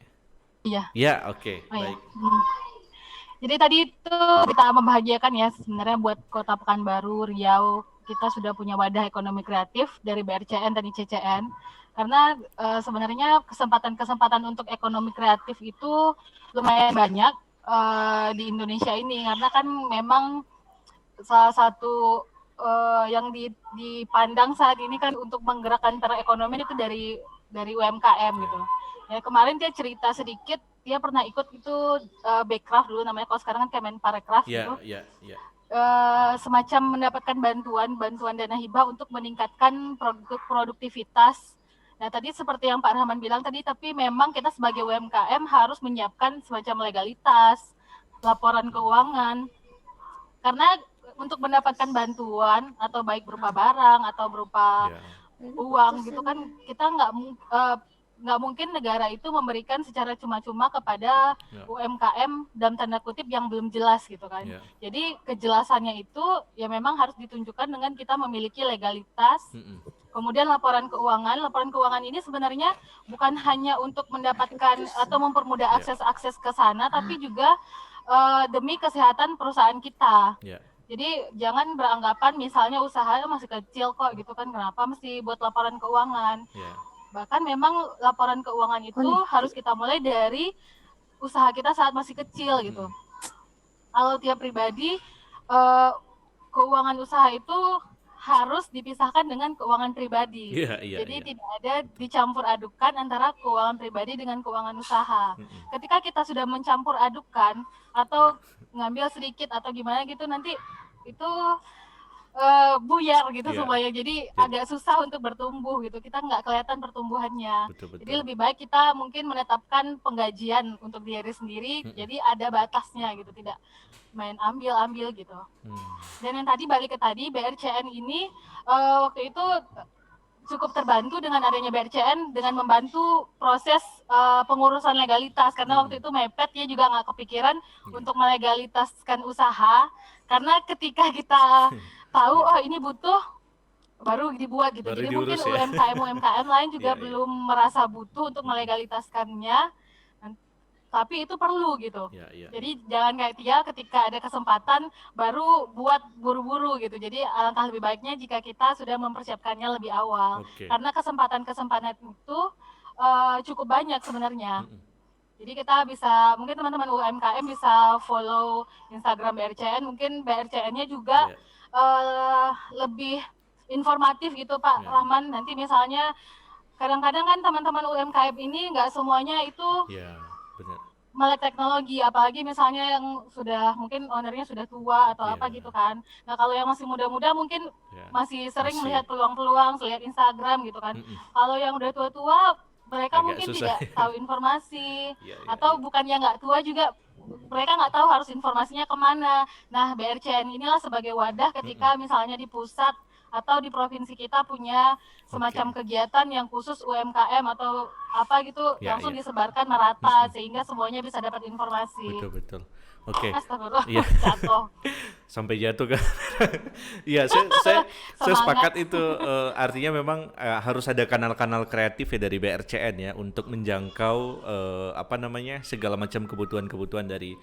Jadi tadi itu kita membahagiakan ya sebenarnya buat Kota Pekanbaru, Riau, kita sudah punya wadah ekonomi kreatif dari BRCN dan ICCN. Karena sebenarnya kesempatan-kesempatan untuk ekonomi kreatif itu lumayan banyak di Indonesia ini. Karena kan memang salah satu yang dipandang saat ini kan untuk menggerakkan perekonomian itu dari UMKM gitu. Ya kemarin dia cerita sedikit, dia pernah ikut itu Bekraf dulu namanya, kalau sekarang kan Kemenparekraf gitu. Semacam mendapatkan bantuan dana hibah untuk meningkatkan produktivitas. Nah tadi seperti yang Pak Rahman bilang tadi, tapi memang kita sebagai UMKM harus menyiapkan semacam legalitas, laporan keuangan, karena untuk mendapatkan bantuan atau baik berupa barang atau berupa uang gitu kan, kita nggak mungkin negara itu memberikan secara cuma-cuma kepada UMKM dalam tanda kutip yang belum jelas gitu kan. Jadi kejelasannya itu ya memang harus ditunjukkan dengan kita memiliki legalitas. Kemudian laporan keuangan ini sebenarnya bukan hanya untuk mendapatkan atau mempermudah akses ke sana, tapi juga demi kesehatan perusahaan kita. Jadi jangan beranggapan misalnya usahanya masih kecil kok gitu kan, kenapa mesti buat laporan keuangan. Bahkan memang laporan keuangan itu harus kita mulai dari usaha kita saat masih kecil gitu. Kalau tiap pribadi, keuangan usaha itu harus dipisahkan dengan keuangan pribadi. Jadi tidak ada dicampur adukan antara keuangan pribadi dengan keuangan usaha. Ketika kita sudah mencampur adukan atau ngambil sedikit atau gimana gitu, nanti itu buyar gitu semuanya. Jadi agak susah untuk bertumbuh gitu. Kita nggak kelihatan pertumbuhannya. Betul. Jadi lebih baik kita mungkin menetapkan penggajian untuk diri sendiri. Jadi ada batasnya gitu, tidak main ambil gitu. Dan yang tadi balik ke tadi, BRCN ini waktu itu cukup terbantu dengan adanya BRCN dengan membantu proses pengurusan legalitas, karena waktu itu mepet, dia juga nggak kepikiran untuk melegalitaskan usaha, karena ketika kita tahu ini butuh baru dibuat gitu. Jadi mungkin UMKM lain juga belum merasa butuh untuk melegalitaskannya, tapi itu perlu gitu. Jadi jangan kayak dia ketika ada kesempatan baru buat buru-buru gitu. Jadi alangkah lebih baiknya jika kita sudah mempersiapkannya lebih awal. Karena kesempatan itu cukup banyak sebenarnya. Jadi kita bisa, mungkin teman-teman UMKM bisa follow Instagram BRCN, mungkin BRCN-nya juga lebih informatif gitu Pak Rahman. Nanti misalnya kadang-kadang kan teman-teman UMKM ini nggak semuanya itu melek teknologi, apalagi misalnya yang sudah mungkin ownernya sudah tua atau apa gitu kan. Nah kalau yang masih muda-muda mungkin masih sering melihat peluang-peluang, lihat Instagram gitu kan. Kalau yang udah tua-tua mereka mungkin tidak tahu informasi, atau bukannya nggak tua juga, mereka nggak tahu harus informasinya kemana. Nah BRCN inilah sebagai wadah ketika misalnya di pusat atau di provinsi kita punya semacam kegiatan yang khusus UMKM atau apa gitu, langsung disebarkan merata sehingga semuanya bisa dapat informasi. Betul. Oke. Astagfirullah, jatuh. Sampai jatuh kan? Iya, saya sepakat itu. Artinya memang harus ada kanal-kanal kreatif ya dari BRCN ya untuk menjangkau segala macam kebutuhan-kebutuhan dari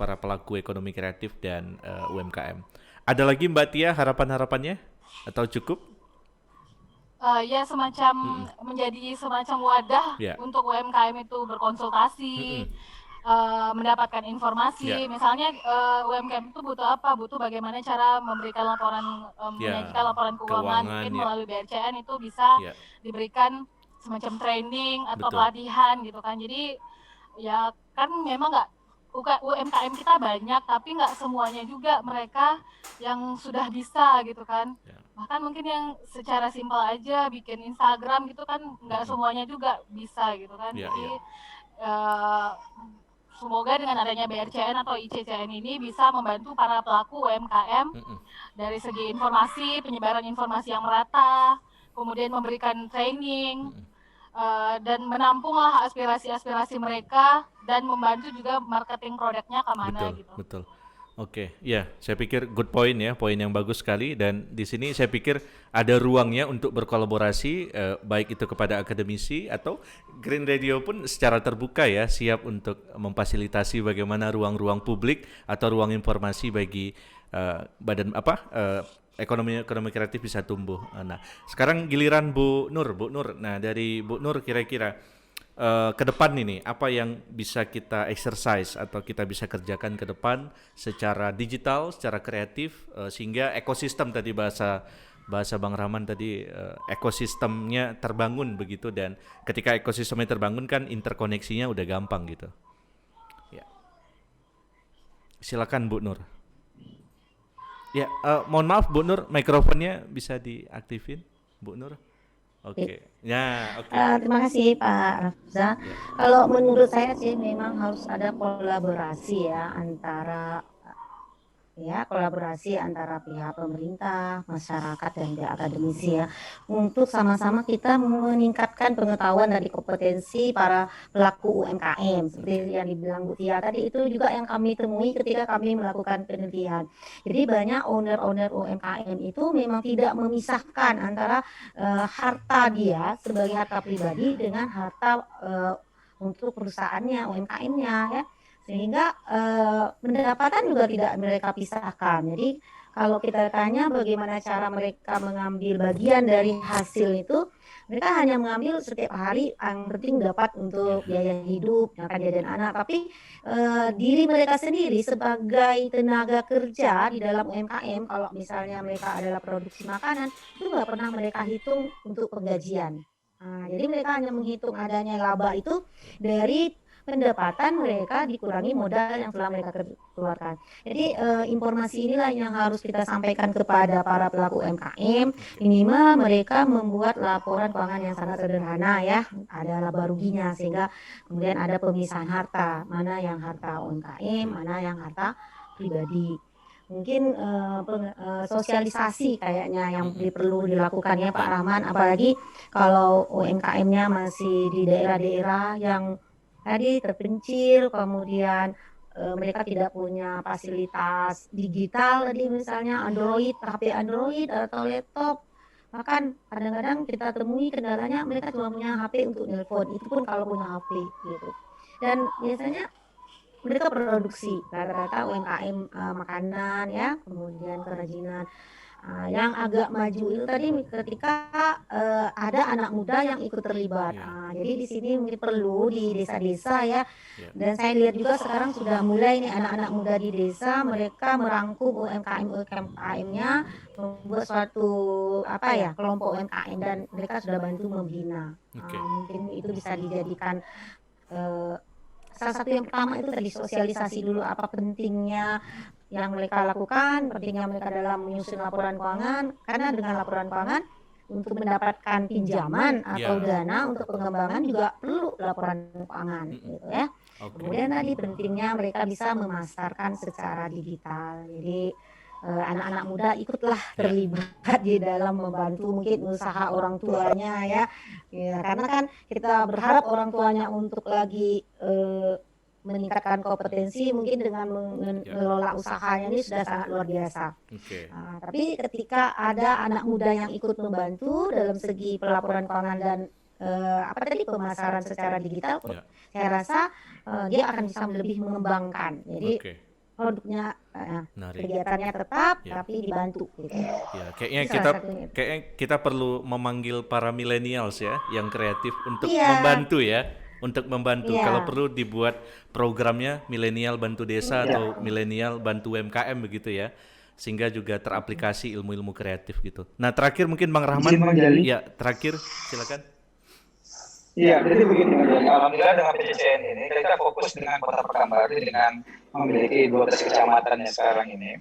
para pelaku ekonomi kreatif dan UMKM. Ada lagi Mbak Tia harapan-harapannya atau cukup? Ya semacam menjadi semacam wadah untuk UMKM itu berkonsultasi, mendapatkan informasi. Misalnya UMKM itu butuh apa? Butuh bagaimana cara memberikan laporan, menyajikan laporan keuangan. Mungkin melalui BRCN itu bisa diberikan semacam training atau pelatihan gitu kan. Jadi ya kan memang nggak, UMKM kita banyak, tapi nggak semuanya juga mereka yang sudah bisa gitu kan. Bahkan mungkin yang secara simpel aja bikin Instagram gitu kan, nggak semuanya juga bisa gitu kan. Jadi semoga dengan adanya BRCN atau ICCN ini bisa membantu para pelaku UMKM dari segi informasi, penyebaran informasi yang merata, kemudian memberikan training, dan menampunglah aspirasi-aspirasi mereka dan membantu juga marketing produknya kemana gitu. Betul. Oke, ya, saya pikir good point ya, poin yang bagus sekali, dan di sini saya pikir ada ruangnya untuk berkolaborasi, baik itu kepada akademisi atau Green Radio pun secara terbuka ya, siap untuk memfasilitasi bagaimana ruang-ruang publik atau ruang informasi bagi ekonomi kreatif bisa tumbuh. Nah, sekarang giliran Bu Nur. Nah, dari Bu Nur kira-kira ke depan ini apa yang bisa kita exercise atau kita bisa kerjakan ke depan secara digital, secara kreatif, sehingga ekosistem tadi bahasa Bang Rahman tadi, ekosistemnya terbangun begitu, dan ketika ekosistemnya terbangun kan interkoneksinya udah gampang gitu. Ya. Silakan Bu Nur. Ya, mohon maaf Bu Nur, mikrofonnya bisa diaktifin Bu Nur. Oke. Ya, oke. Terima kasih Pak Rafza. Kalau menurut saya sih memang harus ada kolaborasi ya antara pihak pemerintah, masyarakat, dan pihak akademisi ya, untuk sama-sama kita meningkatkan pengetahuan dari kompetensi para pelaku UMKM seperti yang dibilang Bu Tia tadi. Itu juga yang kami temui ketika kami melakukan penelitian. Jadi banyak owner UMKM itu memang tidak memisahkan antara harta dia sebagai harta pribadi dengan harta untuk perusahaannya, UMKM-nya ya, sehingga pendapatan juga tidak mereka pisahkan. Jadi kalau kita tanya bagaimana cara mereka mengambil bagian dari hasil itu, mereka hanya mengambil setiap hari yang penting dapat untuk biaya hidup, makan jajan anak, tapi diri mereka sendiri sebagai tenaga kerja di dalam UMKM, kalau misalnya mereka adalah produksi makanan, itu nggak pernah mereka hitung untuk penggajian. Jadi mereka hanya menghitung adanya laba itu dari pendapatan mereka dikurangi modal yang telah mereka keluarkan. Jadi informasi inilah yang harus kita sampaikan kepada para pelaku UMKM. Minimal mereka membuat laporan keuangan yang sangat sederhana ya, ada laba ruginya, sehingga kemudian ada pemisahan harta, mana yang harta UMKM, mana yang harta pribadi. Mungkin sosialisasi kayaknya yang perlu dilakukan ya Pak Rahman, apalagi kalau UMKM-nya masih di daerah-daerah yang tadi terpencil, kemudian mereka tidak punya fasilitas digital tadi, misalnya HP Android atau laptop. Bahkan kadang-kadang kita temui kendalanya mereka cuma punya HP untuk nelpon, itu pun kalau punya HP gitu. Dan biasanya mereka produksi rata-rata UMKM makanan ya, kemudian kerajinan. Yang agak maju itu tadi ketika ada anak muda yang ikut terlibat. Jadi di sini mungkin perlu di desa-desa ya. Dan saya lihat juga sekarang sudah mulai nih anak-anak muda di desa, mereka merangkum UMKM-nya, membuat suatu kelompok UMKM, dan mereka sudah bantu membina. Mungkin itu bisa dijadikan salah satu yang pertama itu tadi sosialisasi dulu apa pentingnya yang mereka lakukan, pentingnya mereka dalam menyusun laporan keuangan, karena dengan laporan keuangan untuk mendapatkan pinjaman atau dana untuk pengembangan juga perlu laporan keuangan gitu ya. Kemudian tadi pentingnya mereka bisa memasarkan secara digital. Jadi anak-anak muda ikutlah terlibat di dalam membantu mungkin usaha orang tuanya ya, karena kan kita berharap orang tuanya untuk lagi meningkatkan kompetensi mungkin dengan mengelola usahanya ini sudah sangat luar biasa. Tapi ketika ada anak muda yang ikut membantu dalam segi pelaporan keuangan dan pemasaran secara digital, saya rasa dia akan bisa lebih mengembangkan. Jadi produknya kegiatannya tetap tapi dibantu gitu. Ya, kayaknya kita perlu memanggil para millennials ya yang kreatif untuk membantu ya. Untuk membantu, kalau perlu dibuat programnya milenial bantu desa atau milenial bantu UMKM begitu ya, sehingga juga teraplikasi ilmu-ilmu kreatif gitu. Nah terakhir mungkin Bang Rahman, ya terakhir silakan. Iya, jadi begini Bang Jali, alhamdulillah dengan PJCN ini kita fokus dengan Kota Pekanbaru dengan memiliki 12 kecamatan yang sekarang ini.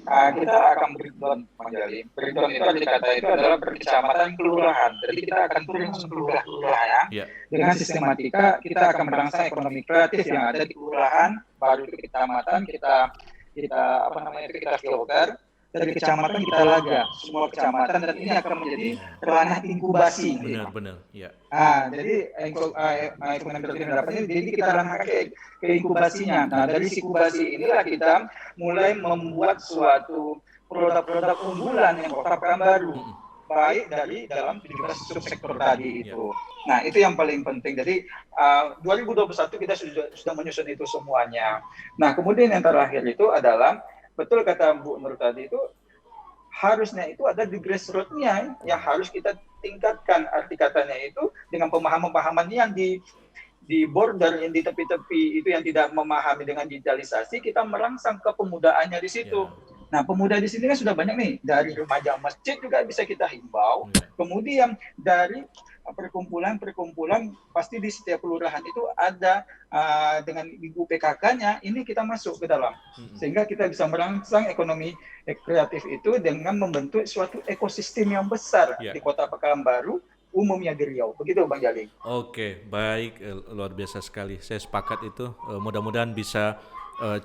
Kita akan breakdown Bang Jali. Breakdown itu arti kata itu adalah berkecamatan kelurahan. Jadi kita akan turun langsung kelurahan ya. Dengan sistematika kita akan merangsang ekonomi kreatif yang ada di kelurahan, baru ke kecamatan kita filter, dari kecamatan kita laga semua kecamatan, dan ini akan menjadi ranah inkubasi. Benar, ya. Jadi ekonomi kreatif harapannya, jadi kita ranah ke inkubasinya. Nah dari inkubasi inilah kita mulai membuat suatu produk-produk unggulan yang Kota Pekanbaru, baik dari dalam 17 subsektor tadi itu. Nah itu yang paling penting. Jadi 2021 kita sudah menyusun itu semuanya. Nah kemudian yang terakhir itu adalah betul kata Bu Nur tadi, itu harusnya itu ada di grassroots-nya yang harus kita tingkatkan arti katanya itu dengan pemahaman-pemahaman yang di border, yang di tepi-tepi itu yang tidak memahami dengan digitalisasi, kita merangsang ke pemudaannya di situ. Nah, pemuda di sini kan sudah banyak nih, dari remaja masjid juga bisa kita himbau. Kemudian dari perkumpulan pasti di setiap kelurahan itu ada dengan ibu PKK-nya, ini kita masuk ke dalam. Sehingga kita bisa merangsang ekonomi kreatif itu dengan membentuk suatu ekosistem yang besar di Kota Pekanbaru, umumnya di Riau. Begitu Bang Jali. Oke, baik, luar biasa sekali. Saya sepakat itu. Mudah-mudahan bisa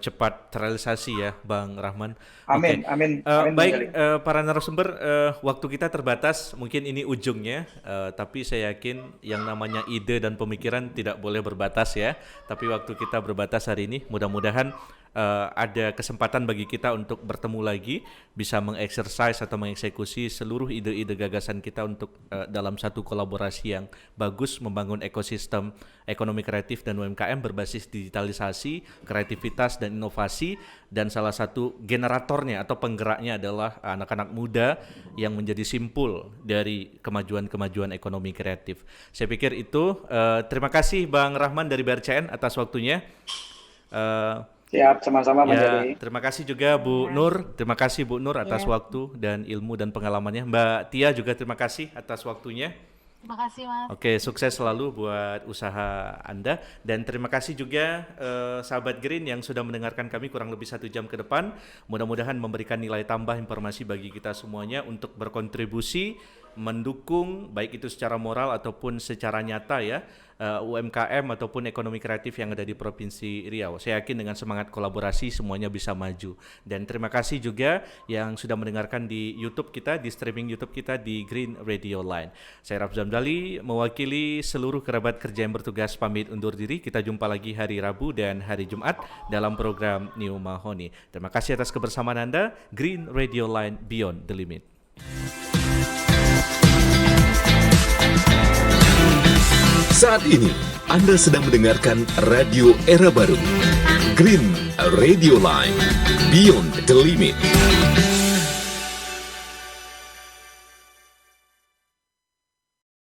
cepat terrealisasi ya, Bang Rahman. Amin, amin. Amin baik, para narasumber, waktu kita terbatas, mungkin ini ujungnya, tapi saya yakin yang namanya ide dan pemikiran tidak boleh berbatas ya. Tapi waktu kita berbatas hari ini, mudah-mudahan ada kesempatan bagi kita untuk bertemu lagi, bisa mengeksersis atau mengeksekusi seluruh ide-ide gagasan kita untuk dalam satu kolaborasi yang bagus membangun ekosistem ekonomi kreatif dan UMKM berbasis digitalisasi, kreativitas dan inovasi, dan salah satu generatornya atau penggeraknya adalah anak-anak muda yang menjadi simpul dari kemajuan-kemajuan ekonomi kreatif. Saya pikir itu. Terima kasih Bang Rahman dari BRCN atas waktunya. Siap, sama-sama Mas Jali. Terima kasih juga Bu Nur. Terima kasih Bu Nur atas waktu dan ilmu dan pengalamannya. Mbak Tia juga terima kasih atas waktunya. Terima kasih Mas. Oke, sukses selalu buat usaha Anda. Dan terima kasih juga sahabat Green yang sudah mendengarkan kami kurang lebih 1 jam ke depan. Mudah-mudahan memberikan nilai tambah informasi bagi kita semuanya untuk berkontribusi mendukung baik itu secara moral ataupun secara nyata ya UMKM ataupun ekonomi kreatif yang ada di Provinsi Riau. Saya yakin dengan semangat kolaborasi semuanya bisa maju. Dan terima kasih juga yang sudah mendengarkan di YouTube kita, di streaming YouTube kita di Green Radio Line. Saya Raf Zamzali mewakili seluruh kerabat kerja yang bertugas pamit undur diri. Kita jumpa lagi hari Rabu dan hari Jumat dalam program New Mahoni. Terima kasih atas kebersamaan Anda. Green Radio Line, Beyond the Limit. Saat ini, Anda sedang mendengarkan Radio Era Baru. Green Radio Line, Beyond the Limit.